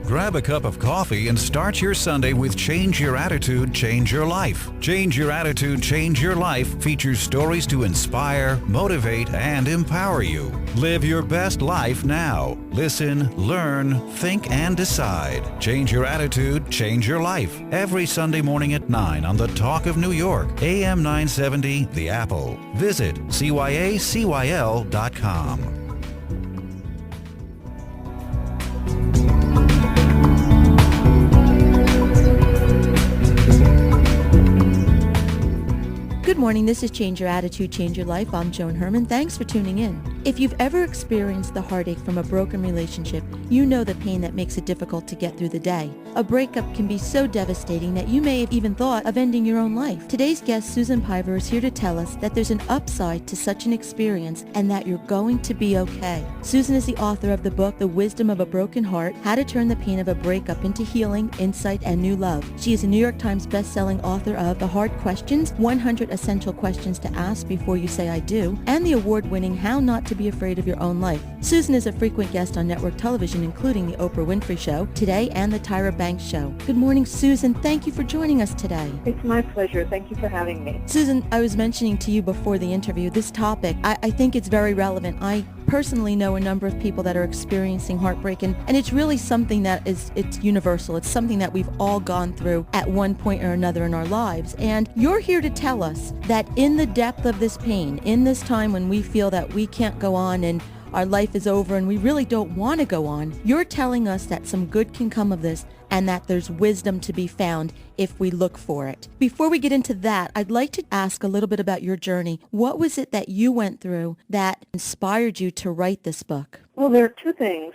Grab a cup of coffee and start your Sunday with Change Your Attitude, Change Your Life. Change Your Attitude, Change Your Life features stories to inspire, motivate, and empower you. Live your best life now. Listen, learn, think, and decide. Change Your Attitude, Change Your Life. Every Sunday morning at 9 on the Talk of New York, AM 970, The Apple. Visit CYACYL.com. Good morning, this is Change Your Attitude, Change Your Life. I'm Joan Herman. Thanks for tuning in. If you've ever experienced the heartache from a broken relationship, you know the pain that makes it difficult to get through the day. A breakup can be so devastating that you may have even thought of ending your own life. Today's guest, Susan Piver, is here to tell us that there's an upside to such an experience and that you're going to be okay. Susan is the author of the book, The Wisdom of a Broken Heart, How to Turn the Pain of a Breakup into Healing, Insight, and New Love. She is a New York Times best-selling author of The Hard Questions, 100 Essential Questions to Ask Before You Say I Do, and the award-winning How Not to Be Afraid of Your Own Life. Susan is a frequent guest on network television, including the Oprah Winfrey Show, Today, and the Tyra Banks Show. Good morning, Susan. Thank you for joining us today. It's my pleasure. Thank you for having me. Susan, I was mentioning to you before the interview, this topic, I think it's very relevant. I personally know a number of people that are experiencing heartbreak, and it's really something that it's universal. It's something that we've all gone through at one point or another in our lives. And you're here to tell us that in the depth of this pain, in this time when we feel that we can't go on and our life is over and we really don't want to go on, you're telling us that some good can come of this and that there's wisdom to be found if we look for it. Before we get into that, I'd like to ask a little bit about your journey. What was it that you went through that inspired you to write this book? Well, there are two things.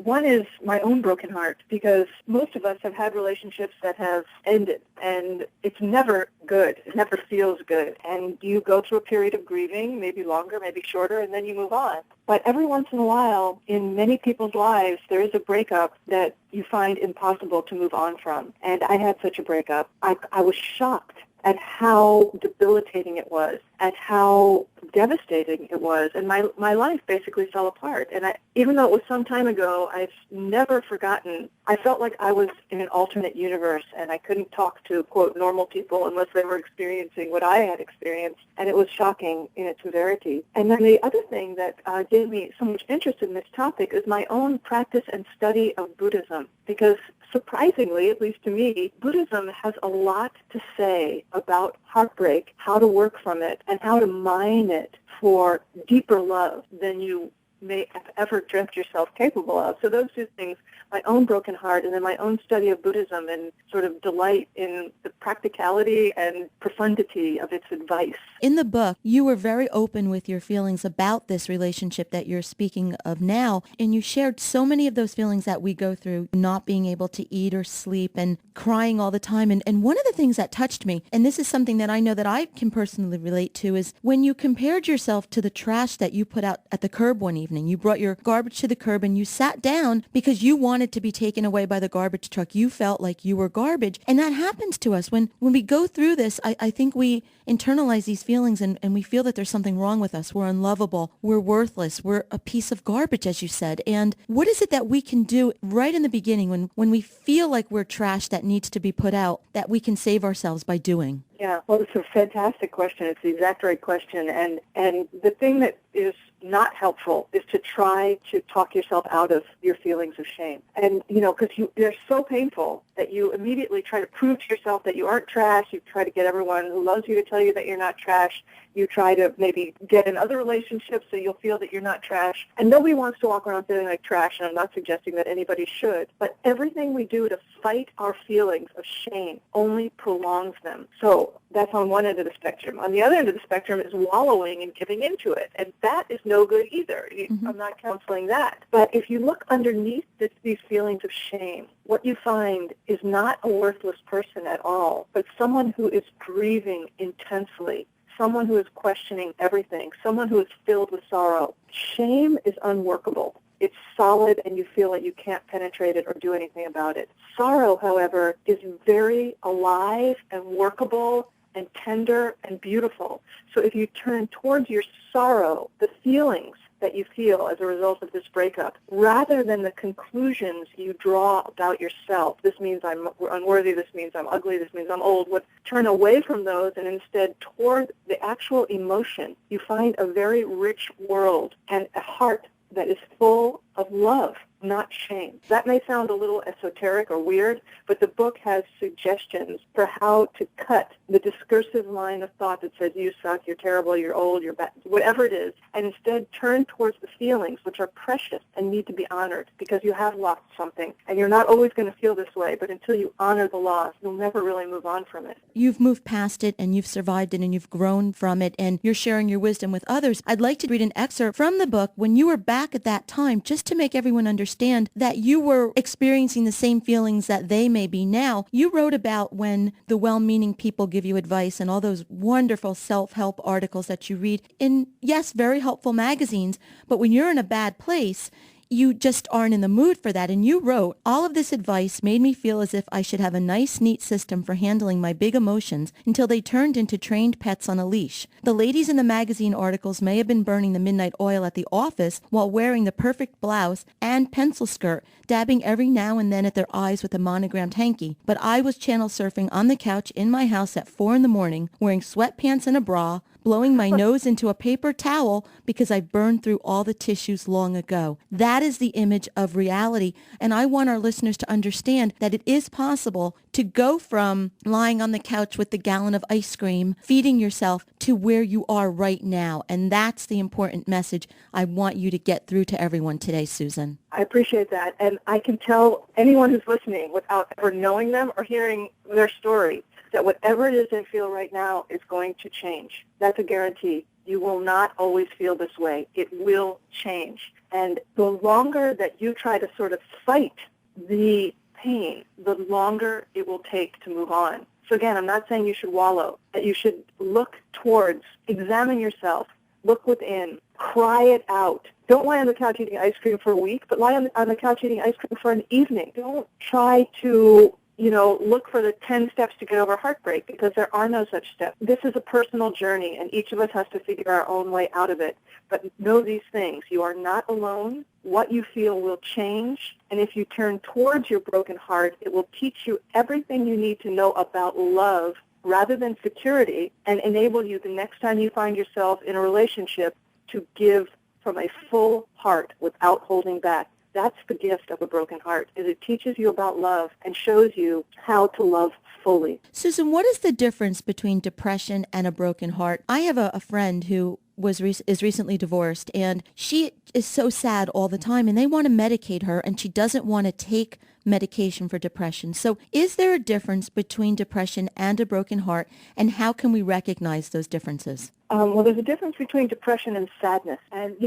One is my own broken heart, because most of us have had relationships that have ended, and it's never good. It never feels good. And you go through a period of grieving, maybe longer, maybe shorter, and then you move on. But every once in a while, in many people's lives, there is a breakup that you find impossible to move on from. And I had such a breakup. I was shocked at how debilitating it was, at how devastating it was, and my life basically fell apart. And even though it was some time ago, I've never forgotten. I felt like I was in an alternate universe, and I couldn't talk to, quote, normal people unless they were experiencing what I had experienced, and it was shocking in its severity. And then the other thing that gave me so much interest in this topic is my own practice and study of Buddhism, because surprisingly, at least to me, Buddhism has a lot to say about heartbreak, how to work from it, and how to mine it for deeper love than you may have ever dreamt yourself capable of. So those two things, my own broken heart and then my own study of Buddhism and sort of delight in the practicality and profundity of its advice. In the book, you were very open with your feelings about this relationship that you're speaking of now, and you shared so many of those feelings that we go through, not being able to eat or sleep and crying all the time. And one of the things that touched me, and this is something that I know that I can personally relate to, is when you compared yourself to the trash that you put out at the curb one evening. You brought your garbage to the curb and you sat down because you wanted to be taken away by the garbage truck. You felt like you were garbage. And that happens to us. When we go through this, I think we internalize these feelings and we feel that there's something wrong with us. We're unlovable. We're worthless. We're a piece of garbage, as you said. And what is it that we can do right in the beginning when we feel like we're trash that needs to be put out, that we can save ourselves by doing? Yeah, well, it's a fantastic question. It's the exact right question. And the thing that is not helpful is to try to talk yourself out of your feelings of shame. And, because they're so painful that you immediately try to prove to yourself that you aren't trash. You try to get everyone who loves you to tell you that you're not trash. You try to maybe get in other relationships so you'll feel that you're not trash. And nobody wants to walk around feeling like trash, and I'm not suggesting that anybody should. But everything we do to fight our feelings of shame only prolongs them. So that's on one end of the spectrum. On the other end of the spectrum is wallowing and giving into it. And that is no good either. I'm not counseling that. But if you look underneath these feelings of shame, what you find is not a worthless person at all, but someone who is grieving intensely, someone who is questioning everything, someone who is filled with sorrow. Shame is unworkable. It's solid, and you feel like you can't penetrate it or do anything about it. Sorrow, however, is very alive and workable and tender and beautiful. So if you turn towards your sorrow, the feelings that you feel as a result of this breakup, rather than the conclusions you draw about yourself. This means I'm unworthy, this means I'm ugly, this means I'm old. Turn away from those and instead toward the actual emotion. You find a very rich world and a heart that is full of love, not shame. That may sound a little esoteric or weird, but the book has suggestions for how to cut the discursive line of thought that says you suck, you're terrible, you're old, you're bad, whatever it is, and instead turn towards the feelings which are precious and need to be honored because you have lost something. And you're not always going to feel this way, but until you honor the loss, you'll never really move on from it. You've moved past it and you've survived it and you've grown from it and you're sharing your wisdom with others. I'd like to read an excerpt from the book when you were back at that time, just to make everyone understand that you were experiencing the same feelings that they may be now. You wrote about when the well-meaning people give you advice and all those wonderful self-help articles that you read in, yes, very helpful magazines, but when you're in a bad place, you just aren't in the mood for that. And you wrote, all of this advice made me feel as if I should have a nice, neat system for handling my big emotions until they turned into trained pets on a leash. The ladies in the magazine articles may have been burning the midnight oil at the office while wearing the perfect blouse and pencil skirt, dabbing every now and then at their eyes with a monogrammed hanky. But I was channel surfing on the couch in my house at 4 a.m, wearing sweatpants and a bra, blowing my nose into a paper towel because I burned through all the tissues long ago. That is the image of reality. And I want our listeners to understand that it is possible to go from lying on the couch with the gallon of ice cream, feeding yourself, to where you are right now. And that's the important message I want you to get through to everyone today, Susan. I appreciate that. And I can tell anyone who's listening without ever knowing them or hearing their story that whatever it is they feel right now is going to change. That's a guarantee. You will not always feel this way. It will change. And the longer that you try to sort of fight the pain, the longer it will take to move on. So again, I'm not saying you should wallow, that you should look towards, examine yourself, look within, cry it out. Don't lie on the couch eating ice cream for a week, but lie on the couch eating ice cream for an evening. Don't try to look for the 10 steps to get over heartbreak, because there are no such steps. This is a personal journey, and each of us has to figure our own way out of it. But know these things. You are not alone. What you feel will change. And if you turn towards your broken heart, it will teach you everything you need to know about love rather than security, and enable you the next time you find yourself in a relationship to give from a full heart without holding back. That's the gift of a broken heart, is it teaches you about love and shows you how to love fully. Susan, what is the difference between depression and a broken heart? I have a friend who is recently divorced, and she is so sad all the time, and they want to medicate her, and she doesn't want to take medication for depression. So is there a difference between depression and a broken heart, and how can we recognize those differences? Well, there's a difference between depression and sadness. And,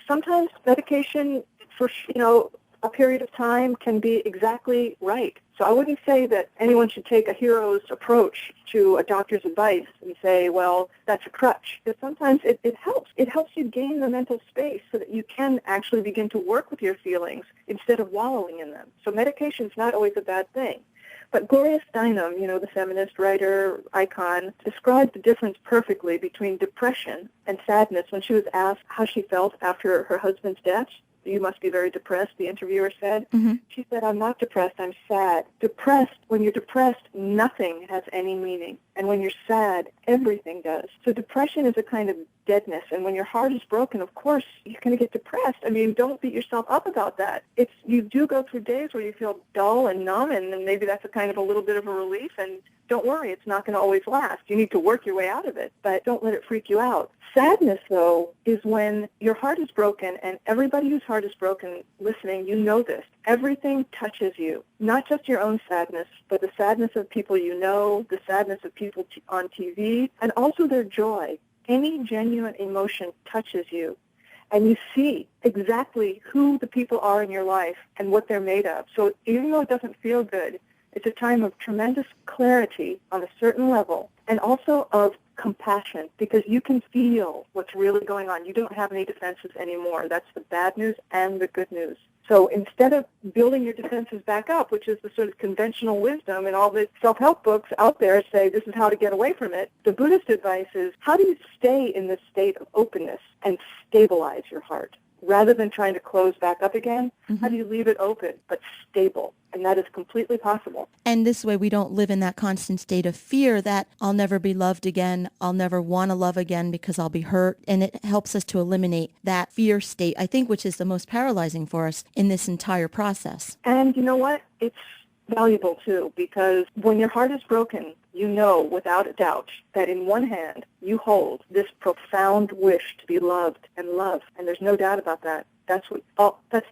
sometimes medication for, a period of time can be exactly right. So I wouldn't say that anyone should take a hero's approach to a doctor's advice and say, well, that's a crutch. Because sometimes it helps. It helps you gain the mental space so that you can actually begin to work with your feelings instead of wallowing in them. So medication is not always a bad thing. But Gloria Steinem, the feminist writer icon, described the difference perfectly between depression and sadness when she was asked how she felt after her husband's death. You must be very depressed, the interviewer said. Mm-hmm. She said, I'm not depressed, I'm sad. When you're depressed, nothing has any meaning. And when you're sad, everything does. So depression is a kind of deadness. And when your heart is broken, of course, you're going to get depressed. I mean, don't beat yourself up about that. You do go through days where you feel dull and numb, and then maybe that's a kind of a little bit of a relief. And don't worry, it's not going to always last. You need to work your way out of it, but don't let it freak you out. Sadness, though, is when your heart is broken, and everybody whose heart is broken listening, you know this. Everything touches you, not just your own sadness, but the sadness of people you know, the sadness of people on TV, and also their joy. Any genuine emotion touches you, and you see exactly who the people are in your life and what they're made of. So even though it doesn't feel good, it's a time of tremendous clarity on a certain level, and also of compassion, because you can feel what's really going on. You don't have any defenses anymore. That's the bad news and the good news. So instead of building your defenses back up, which is the sort of conventional wisdom and all the self-help books out there say this is how to get away from it, the Buddhist advice is how do you stay in this state of openness and stabilize your heart? Rather than trying to close back up again, how do you leave it open but stable? And that is completely possible. And this way we don't live in that constant state of fear that I'll never be loved again, I'll never want to love again because I'll be hurt. And it helps us to eliminate that fear state, I think, which is the most paralyzing for us in this entire process. And you know what? It's valuable, too, because when your heart is broken, you know without a doubt that in one hand you hold this profound wish to be loved and loved. And there's no doubt about that. That's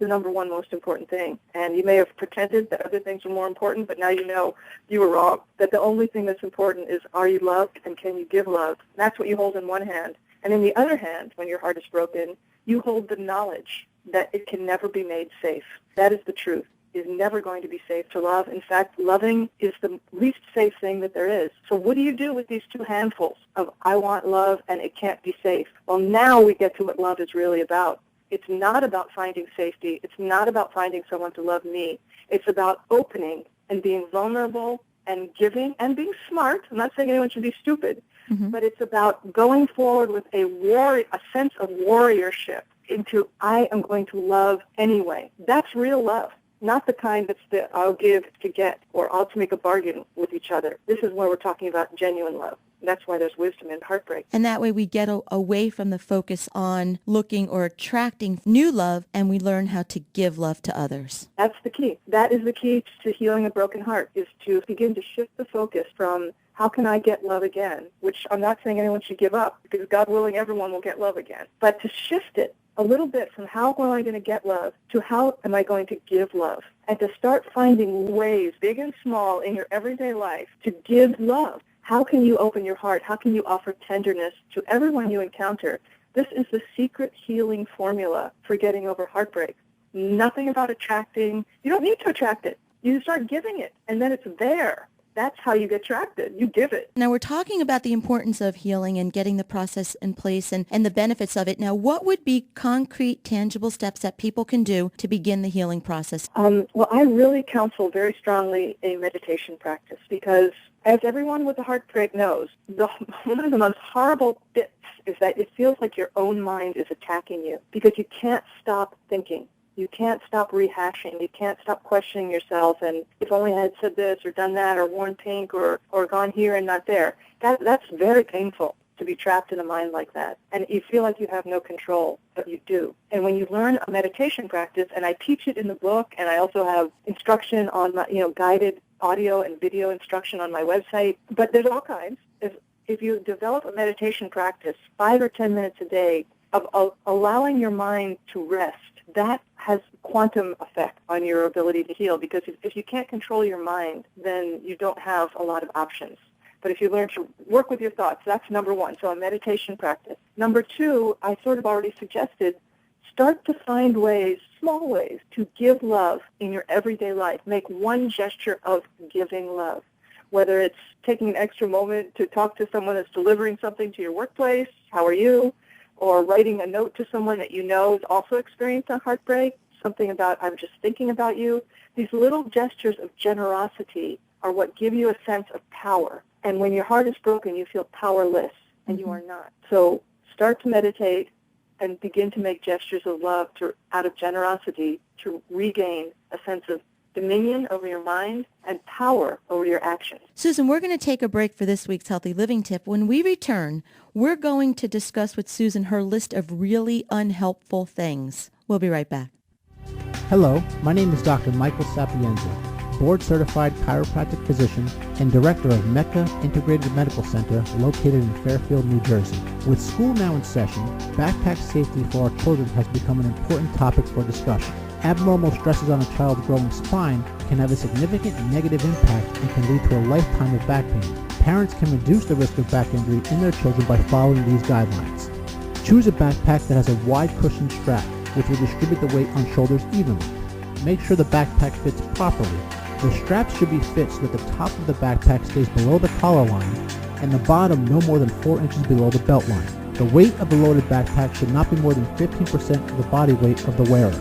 the number one most important thing. And you may have pretended that other things were more important, but now you know you were wrong. That the only thing that's important is, are you loved and can you give love? And that's what you hold in one hand. And in the other hand, when your heart is broken, you hold the knowledge that it can never be made safe. That is the truth. It is never going to be safe to love. In fact, loving is the least safe thing that there is. So what do you do with these two handfuls of I want love and it can't be safe? Well, now we get to what love is really about. It's not about finding safety. It's not about finding someone to love me. It's about opening and being vulnerable and giving and being smart. I'm not saying anyone should be stupid, but it's about going forward with a sense of warriorship into I am going to love anyway. That's real love. Not the kind that's the I'll give to get or I'll to make a bargain with each other. This is where we're talking about genuine love. That's why there's wisdom in heartbreak. And that way we get away from the focus on looking or attracting new love, and we learn how to give love to others. That's the key. That is the key to healing a broken heart, is to begin to shift the focus from how can I get love again, which I'm not saying anyone should give up, because God willing, everyone will get love again. But to shift it a little bit from how am I going to get love to how am I going to give love, and to start finding ways, big and small, in your everyday life to give love. How can you open your heart? How can you offer tenderness to everyone you encounter? This is the secret healing formula for getting over heartbreak. Nothing about attracting. You don't need to attract it. You start giving it, and then it's there. That's how you get attracted. You give it. Now, we're talking about the importance of healing and getting the process in place and the benefits of it. Now, what would be concrete, tangible steps that people can do to begin the healing process? Well, I really counsel very strongly a meditation practice because, as everyone with a heartbreak knows, one of the most horrible bits is that it feels like your own mind is attacking you because you can't stop thinking. You can't stop rehashing. You can't stop questioning yourself. And if only I had said this or done that or worn pink or gone here and not there. That's very painful to be trapped in a mind like that. And you feel like you have no control, but you do. And when you learn a meditation practice, and I teach it in the book, and I also have instruction on my, guided audio and video instruction on my website. But there's all kinds. If you develop a meditation practice, 5 or 10 minutes a day of allowing your mind to rest, that has quantum effect on your ability to heal, because if you can't control your mind, then you don't have a lot of options. But if you learn to work with your thoughts, that's number one, so a meditation practice. Number two, I sort of already suggested, start to find ways, small ways, to give love in your everyday life. Make one gesture of giving love, whether it's taking an extra moment to talk to someone that's delivering something to your workplace, how are you, or writing a note to someone that you know is also experienced a heartbreak, something about, I'm just thinking about you. These little gestures of generosity are what give you a sense of power. And when your heart is broken, you feel powerless, and you are not. So start to meditate and begin to make gestures of love out of generosity to regain a sense of dominion over your mind and power over your actions. Susan, we're going to take a break for this week's Healthy Living Tip. When we return, we're going to discuss with Susan her list of really unhelpful things. We'll be right back. Hello, my name is Dr. Michael Sapienza, board-certified chiropractic physician and director of Mecca Integrated Medical Center located in Fairfield, New Jersey. With school now in session, backpack safety for our children has become an important topic for discussion. Abnormal stresses on a child's growing spine can have a significant negative impact and can lead to a lifetime of back pain. Parents can reduce the risk of back injury in their children by following these guidelines. Choose a backpack that has a wide cushion strap, which will distribute the weight on shoulders evenly. Make sure the backpack fits properly. The straps should be fit so that the top of the backpack stays below the collar line and the bottom no more than 4 inches below the belt line. The weight of the loaded backpack should not be more than 15% of the body weight of the wearer.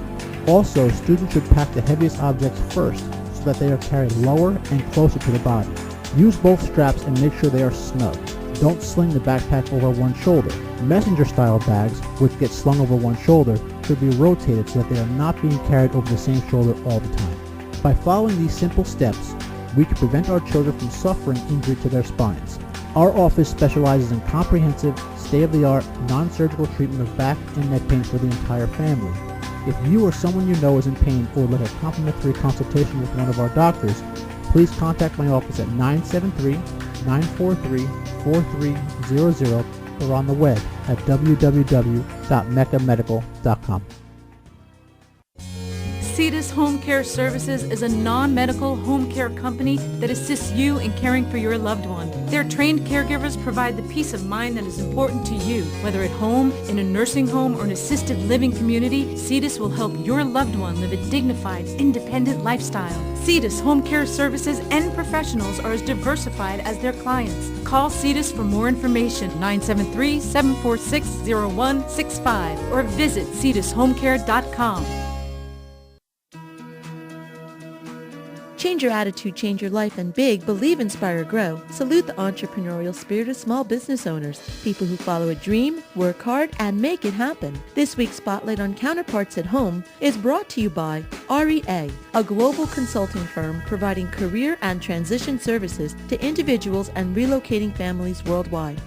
Also, students should pack the heaviest objects first so that they are carried lower and closer to the body. Use both straps and make sure they are snug. Don't sling the backpack over one shoulder. Messenger-style bags, which get slung over one shoulder, should be rotated so that they are not being carried over the same shoulder all the time. By following these simple steps, we can prevent our children from suffering injury to their spines. Our office specializes in comprehensive, state-of-the-art, non-surgical treatment of back and neck pain for the entire family. If you or someone you know is in pain or would like a complimentary consultation with one of our doctors, please contact my office at 973-943-4300 or on the web at www.meccamedical.com. CBS Home Care Services is a non-medical home care company that assists you in caring for your loved one. Their trained caregivers provide the peace of mind that is important to you. Whether at home, in a nursing home, or an assisted living community, CBS will help your loved one live a dignified, independent lifestyle. CBS Home Care Services and professionals are as diversified as their clients. Call CBS for more information, 973-746-0165, or visit cbshomecare.com. Change your attitude, change your life, and big, believe, inspire, grow. Salute the entrepreneurial spirit of small business owners, people who follow a dream, work hard, and make it happen. This week's Spotlight on Counterparts at Home is brought to you by REA, a global consulting firm providing career and transition services to individuals and relocating families worldwide.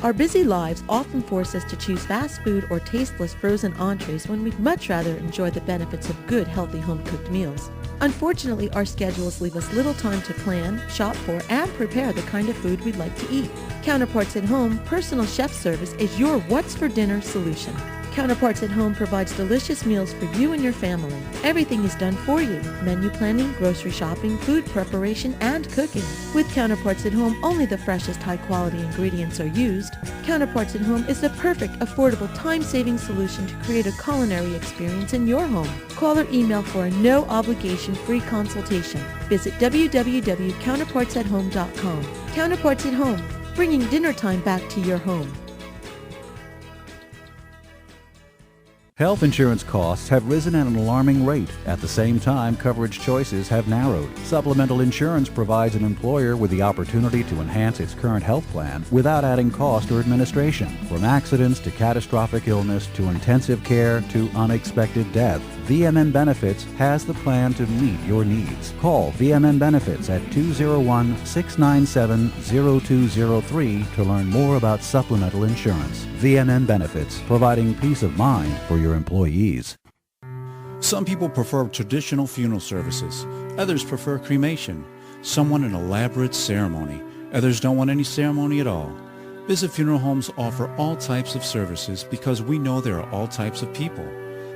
Our busy lives often force us to choose fast food or tasteless frozen entrees when we'd much rather enjoy the benefits of good, healthy home-cooked meals. Unfortunately, our schedules leave us little time to plan, shop for, and prepare the kind of food we'd like to eat. Counterparts at Home Personal Chef Service is your what's for dinner solution. Counterparts at Home provides delicious meals for you and your family. Everything is done for you. Menu planning, grocery shopping, food preparation, and cooking. With Counterparts at Home, only the freshest high-quality ingredients are used. Counterparts at Home is the perfect, affordable, time-saving solution to create a culinary experience in your home. Call or email for a no-obligation free consultation. Visit www.counterpartsathome.com. Counterparts at Home, bringing dinner time back to your home. Health insurance costs have risen at an alarming rate. At the same time, coverage choices have narrowed. Supplemental insurance provides an employer with the opportunity to enhance its current health plan without adding cost or administration. From accidents to catastrophic illness to intensive care to unexpected death, VMN Benefits has the plan to meet your needs. Call VMN Benefits at 201-697-0203 to learn more about supplemental insurance. VMN Benefits, providing peace of mind for your employees. Some people prefer traditional funeral services. Others prefer cremation. Some want an elaborate ceremony. Others don't want any ceremony at all. Visit Funeral Homes offer all types of services because we know there are all types of people.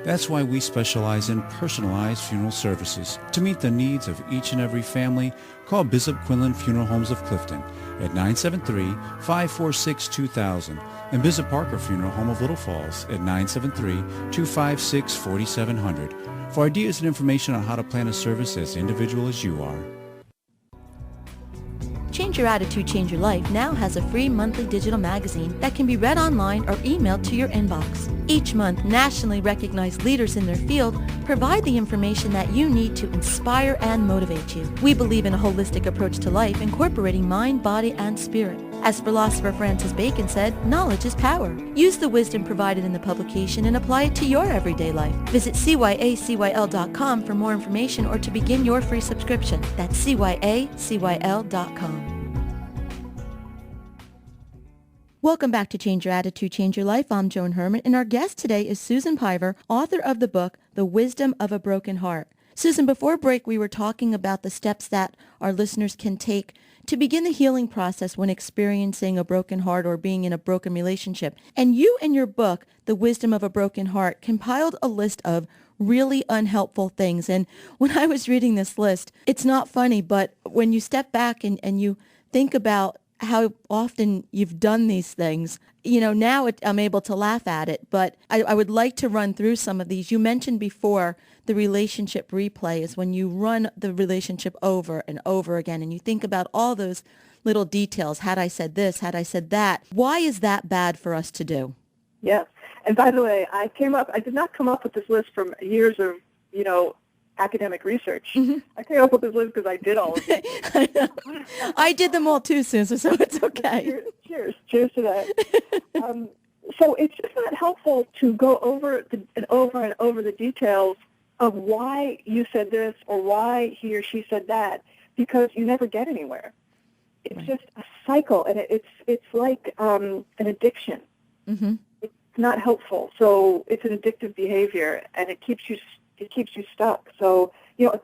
That's why we specialize in personalized funeral services. To meet the needs of each and every family, call Bishop Quinlan Funeral Homes of Clifton at 973-546-2000 and Bishop Parker Funeral Home of Little Falls at 973-256-4700 for ideas and information on how to plan a service as individual as you are. Change Your Attitude, Change Your Life now has a free monthly digital magazine that can be read online or emailed to your inbox. Each month, nationally recognized leaders in their field provide the information that you need to inspire and motivate you. We believe in a holistic approach to life, incorporating mind, body, and spirit. As philosopher Francis Bacon said, knowledge is power. Use the wisdom provided in the publication and apply it to your everyday life. Visit CYACYL.com for more information or to begin your free subscription. That's CYACYL.com. Welcome back to Change Your Attitude, Change Your Life. I'm Joan Herman, and our guest today is Susan Piver, author of the book, The Wisdom of a Broken Heart. Susan, before break, we were talking about the steps that our listeners can take to begin the healing process when experiencing a broken heart or being in a broken relationship. And you, in your book, The Wisdom of a Broken Heart, compiled a list of really unhelpful things. And when I was reading this list, it's not funny, but when you step back and you think about how often you've done these things, now I'm able to laugh at it, but I would like to run through some of these. You mentioned before the relationship replay is when you run the relationship over and over again, and you think about all those little details. Had I said this, had I said that? Why is that bad for us to do? Yes. And by the way, I did not come up with this list from years of, academic research. Mm-hmm. I came up with this list because I did all of it. I know. I did them all too, Susan, so it's okay. Cheers to that. So it's just not helpful to go over and over the details of why you said this or why he or she said that, because you never get anywhere. It's Right. just a cycle, and it's like an addiction. Mm-hmm. It's not helpful. So it's an addictive behavior, and it keeps you stuck. So,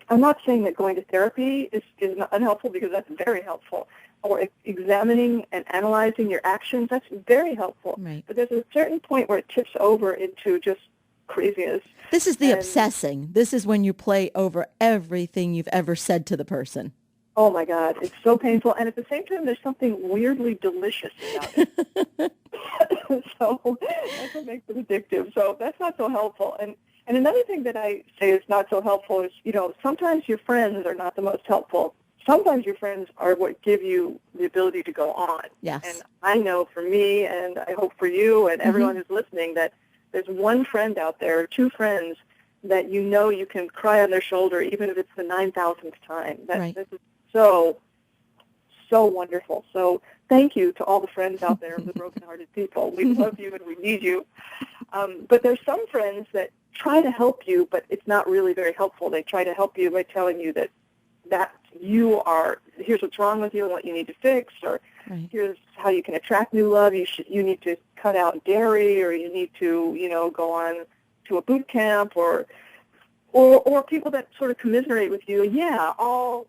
I'm not saying that going to therapy is not unhelpful, because that's very helpful. Or examining and analyzing your actions, that's very helpful. Right. But there's a certain point where it tips over into just craziness. This is the obsessing. This is when you play over everything you've ever said to the person. Oh, my God. It's so painful. And at the same time, there's something weirdly delicious about it. So that's what makes it addictive. So that's not so helpful. And another thing that I say is not so helpful is, sometimes your friends are not the most helpful. Sometimes your friends are what give you the ability to go on. Yes. And I know for me, and I hope for you and everyone who's listening, that there's one friend out there, or two friends, that you can cry on their shoulder, even if it's the 9,000th time. Right. This is so wonderful. So thank you to all the friends out there, the broken-hearted people. We love you and we need you. But there's some friends that try to help you, but it's not really very helpful. They try to help you by telling you that here's what's wrong with you and what you need to fix, or Right. here's how you can attract new love. You need to cut out dairy, or you need to, go on to a boot camp, or people that sort of commiserate with you. Yeah, all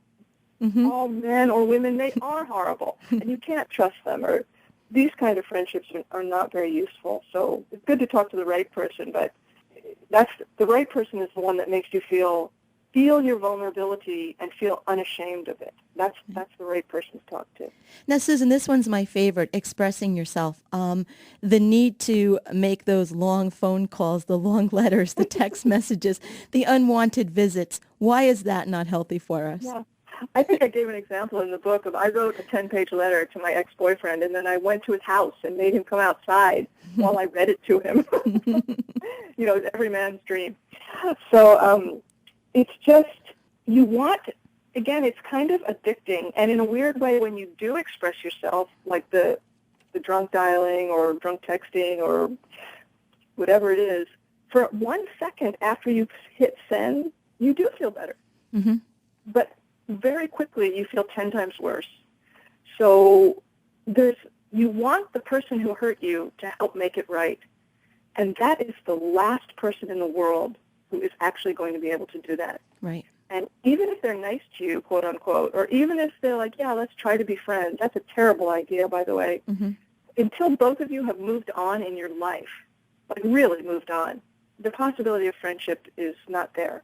men or women, they are horrible, and you can't trust them. Or these kind of friendships are not very useful. So it's good to talk to the right person, but the right person is the one that makes you feel your vulnerability and feel unashamed of it. That's the right person to talk to. Now, Susan, this one's my favorite, expressing yourself. The need to make those long phone calls, the long letters, the text messages, the unwanted visits. Why is that not healthy for us? Yeah. I think I gave an example in the book of I wrote a 10-page letter to my ex-boyfriend, and then I went to his house and made him come outside while I read it to him. It's every man's dream. So it's just, it's kind of addicting. And in a weird way, when you do express yourself, like the drunk dialing or drunk texting or whatever it is, for 1 second after you hit send, you do feel better. Mm-hmm. But very quickly you feel 10 times worse. So you want the person who hurt you to help make it right. And that is the last person in the world who is actually going to be able to do that. Right. And even if they're nice to you, quote unquote, or even if they're like, yeah, let's try to be friends, that's a terrible idea, by the way. Mm-hmm. Until both of you have moved on in your life, like really moved on, the possibility of friendship is not there.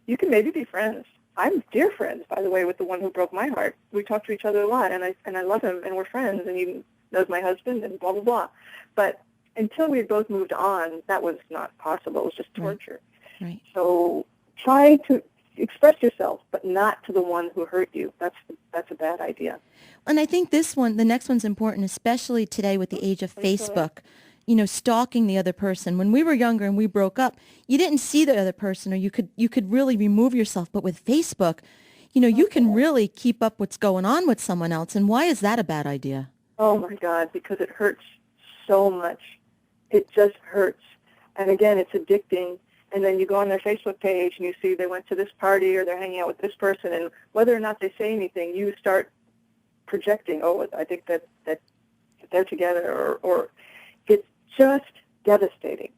You can maybe be friends. I'm dear friends, by the way, with the one who broke my heart. We talk to each other a lot, and I love him, and we're friends, and he knows my husband, and blah, blah, blah. But until we had both moved on, that was not possible. It was just torture. Right. So try to express yourself, but not to the one who hurt you. That's a bad idea. And I think the next one's important, especially today with the age of Facebook. Stalking the other person. When we were younger and we broke up, you didn't see the other person, or you could really remove yourself. But with Facebook, you can really keep up what's going on with someone else. And why is that a bad idea? Oh, my God, because it hurts so much. It just hurts. And again, it's addicting. And then you go on their Facebook page and you see they went to this party or they're hanging out with this person, and whether or not they say anything, you start projecting, oh, I think that they're together, or it's just devastating.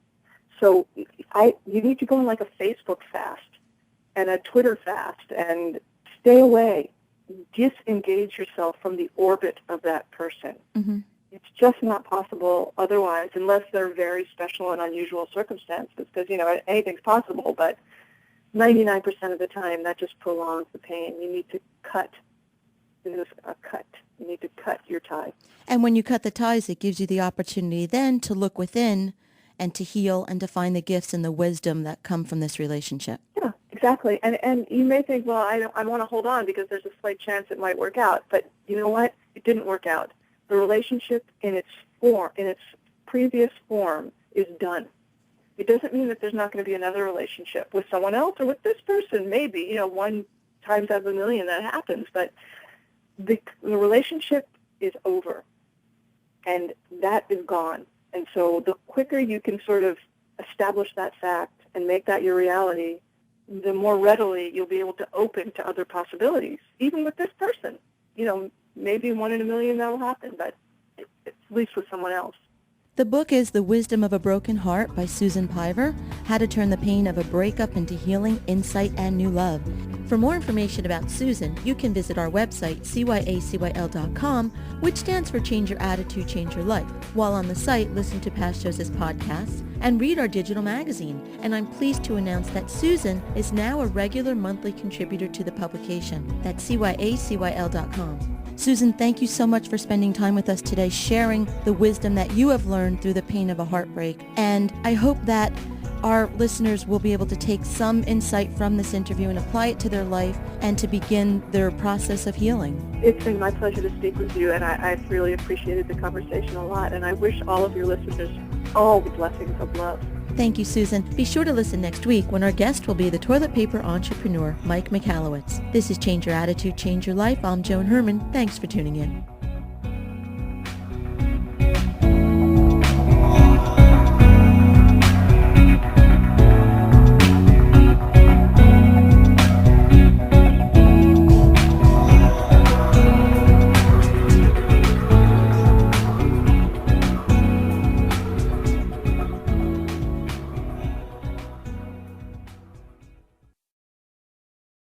So you need to go on like a Facebook fast and a Twitter fast and stay away. Disengage yourself from the orbit of that person. Mm-hmm. It's just not possible otherwise, unless they're very special and unusual circumstances, because, anything's possible, but 99% of the time that just prolongs the pain. You need to cut. This is a cut. You need to cut your tie. And when you cut the ties, it gives you the opportunity then to look within and to heal and to find the gifts and the wisdom that come from this relationship. Yeah, exactly. And you may think, well, I want to hold on because there's a slight chance it might work out. But you know what? It didn't work out. The relationship in its previous form is done. It doesn't mean that there's not going to be another relationship with someone else or with this person. Maybe, one times out of a million that happens, but the relationship is over, and that is gone. And so the quicker you can sort of establish that fact and make that your reality, the more readily you'll be able to open to other possibilities, even with this person. Maybe 1 in a million that will happen, but at least with someone else. The book is The Wisdom of a Broken Heart by Susan Piver, How to Turn the Pain of a Breakup into Healing, Insight, and New Love. For more information about Susan, you can visit our website, CYACYL.com, which stands for Change Your Attitude, Change Your Life. While on the site, listen to past shows as podcasts and read our digital magazine. And I'm pleased to announce that Susan is now a regular monthly contributor to the publication. That's CYACYL.com. Susan, thank you so much for spending time with us today, sharing the wisdom that you have learned through the pain of a heartbreak. And I hope that our listeners will be able to take some insight from this interview and apply it to their life and to begin their process of healing. It's been my pleasure to speak with you, and I've really appreciated the conversation a lot. And I wish all of your listeners all the blessings of love. Thank you, Susan. Be sure to listen next week when our guest will be the toilet paper entrepreneur, Mike Michalowicz. This is Change Your Attitude, Change Your Life. I'm Joan Herman. Thanks for tuning in.